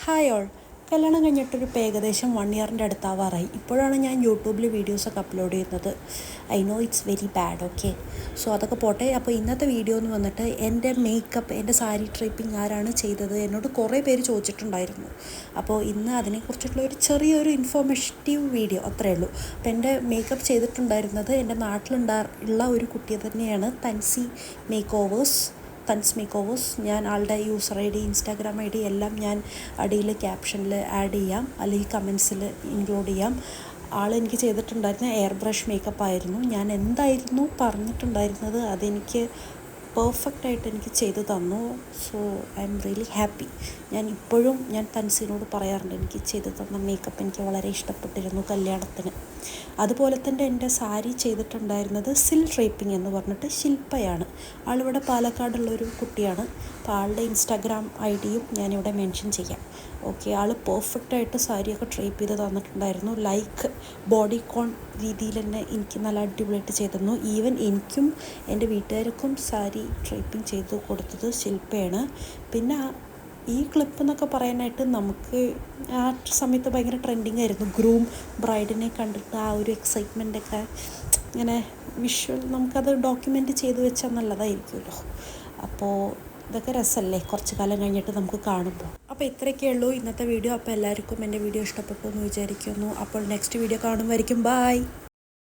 Hi all. കല്യാണം കഴിഞ്ഞിട്ടൊരു ഏകദേശം 1 ഇയറിൻ്റെ അടുത്താവാറായി. ഇപ്പോഴാണ് ഞാൻ യൂട്യൂബിൽ വീഡിയോസൊക്കെ അപ്ലോഡ് ചെയ്യുന്നത്. I know it's very bad, okay. So അതൊക്കെ പോട്ടെ. അപ്പോൾ ഇന്നത്തെ വീഡിയോ എന്ന് വന്നിട്ട് എൻ്റെ മേക്കപ്പ്, എൻ്റെ സാരി ഡ്രേപ്പിംഗ് ആരാണ് ചെയ്തത് എന്നോട് കുറേ പേര് ചോദിച്ചിട്ടുണ്ടായിരുന്നു. അപ്പോൾ ഇന്ന് അതിനെക്കുറിച്ചിട്ടുള്ള ഒരു ചെറിയൊരു ഇൻഫോർമേറ്റീവ് വീഡിയോ, അത്രയേ ഉള്ളൂ. അപ്പോൾ എൻ്റെ മേക്കപ്പ് ചെയ്തിട്ടുണ്ടായിരുന്നത് എൻ്റെ നാട്ടിലുള്ള ഒരു കുട്ടി തന്നെയാണ്, തൻസി മേക്ക് ഓവേഴ്സ്. ഞാൻ ആളുടെ user I D, Instagram I D എല്ലാം ഞാൻ അടിയിൽ ക്യാപ്ഷനിൽ ആഡ് ചെയ്യാം, അല്ലെങ്കിൽ കമൻസിൽ ഇൻക്ലൂഡ് ചെയ്യാം. എനിക്ക് ചെയ്തിട്ടുണ്ടായിരുന്ന എയർ ബ്രഷ് മേക്കപ്പ് ആയിരുന്നു. ഞാൻ എന്തായിരുന്നു പറഞ്ഞിട്ടുണ്ടായിരുന്നത് അതെനിക്ക് പെർഫെക്റ്റായിട്ട് എനിക്ക് ചെയ്തു തന്നു. So I am really happy. ഞാൻ തൻസിനോട് പറയാറുണ്ട്, എനിക്ക് ചെയ്തു തന്ന മേക്കപ്പ് എനിക്ക് വളരെ ഇഷ്ടപ്പെട്ടിരുന്നു കല്യാണത്തിന്. അതുപോലെ തന്നെ എൻ്റെ സാരി ചെയ്തിട്ടുണ്ടായിരുന്നത് സിൽ ഡ്രേപ്പിംഗ് എന്ന് പറഞ്ഞിട്ട് ശില്പയാണ്. ആളിവിടെ പാലക്കാടുള്ളൊരു കുട്ടിയാണ്. അപ്പോൾ ആളുടെ ഇൻസ്റ്റാഗ്രാം ഐ ഡിയും ഞാനിവിടെ മെൻഷൻ ചെയ്യാം. ഓക്കെ, ആൾ പെർഫെക്റ്റായിട്ട് സാരിയൊക്കെ ഡ്രേപ്പ് ചെയ്ത് തന്നിട്ടുണ്ടായിരുന്നു. ലൈക്ക് ബോഡിക്കോൺ രീതിയിൽ തന്നെ എനിക്ക് നല്ല അടിപൊളിയായിട്ട് ചെയ്തിരുന്നു. ഈവൻ എനിക്കും എൻ്റെ വീട്ടുകാർക്കും സാരി ഡ്രേപ്പിംഗ് ചെയ്ത് കൊടുത്തത് ശില്പയാണ്. പിന്നെ ഈ ക്ലിപ്പ് എന്നൊക്കെ പറയാനായിട്ട് നമുക്ക് ആ സമയത്ത് ഭയങ്കര ട്രെൻഡിങ് ആയിരുന്നു. ഗ്രൂം ബ്രൈഡിനെ കണ്ടിട്ട് ആ ഒരു എക്സൈറ്റ്മെൻറ്റൊക്കെ ഇങ്ങനെ നമുക്കത് ഡോക്യുമെൻ്റ് ചെയ്ത് വെച്ചാൽ നല്ലതായിരിക്കുമല്ലോ. അപ്പോൾ ഇതൊക്കെ രസമല്ലേ കുറച്ച് കാലം കഴിഞ്ഞിട്ട് നമുക്ക് കാണുമ്പോൾ. അപ്പോൾ ഇത്രയൊക്കെ ഉള്ളൂ ഇന്നത്തെ വീഡിയോ. അപ്പോൾ എല്ലാവർക്കും എൻ്റെ വീഡിയോ ഇഷ്ടപ്പെട്ടു എന്ന് വിചാരിക്കുന്നു. അപ്പോൾ നെക്സ്റ്റ് വീഡിയോ കാണുമായിരിക്കും. ബൈ.